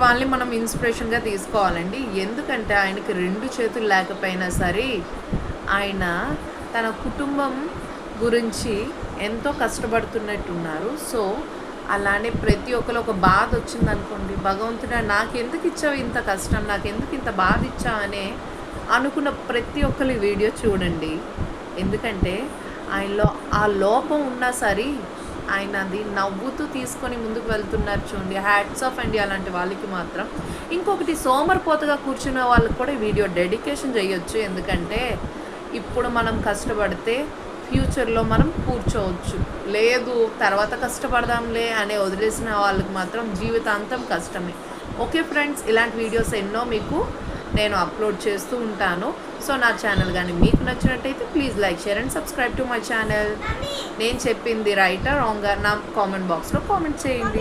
వాళ్ళని మనం ఇన్స్పిరేషన్గా తీసుకోవాలండి. ఎందుకంటే ఆయనకి 2 చేతులు లేకపోయినా సరే ఆయన తన కుటుంబం గురించి ఎంతో కష్టపడుతున్నట్టున్నారు. సో అలానే ప్రతి ఒక్కరు ఒక బాధ వచ్చిందనుకోండి, భగవంతుడా నాకెందుకు ఇచ్చావు ఇంత కష్టం, నాకెందుకు ఇంత బాధ ఇచ్చావు అనే అనుకున్న ప్రతి ఒక్కరి వీడియో చూడండి. ఎందుకంటే ఆయనలో ఆ లోపం ఉన్నా సరే ఆయన అది నవ్వుతూ తీసుకొని ముందుకు వెళ్తున్నారు చూడండి. హ్యాట్స్ ఆఫ్ అండి అలాంటి వాళ్ళకి మాత్రం. ఇంకొకటి సోమరిపోతగా కూర్చునే వాళ్ళకి కూడా ఈ వీడియో డెడికేషన్ చేయొచ్చు. ఎందుకంటే ఇప్పుడు మనం కష్టపడితే ఫ్యూచర్లో మనం కూర్చోవచ్చు, లేదు తర్వాత కష్టపడదాంలే అనే వదిలేసిన వాళ్ళకి మాత్రం జీవితాంతం కష్టమే. ఓకే ఫ్రెండ్స్, ఇలాంటి వీడియోస్ ఎన్నో మీకు నేను అప్లోడ్ చేస్తూ ఉంటాను. సో నా ఛానల్ కానీ మీకు నచ్చినట్టయితే please like, share and subscribe to my channel. నేను చెప్పింది రైటా రాంగా నా కామెంట్ బాక్స్లో కామెంట్ చేయండి.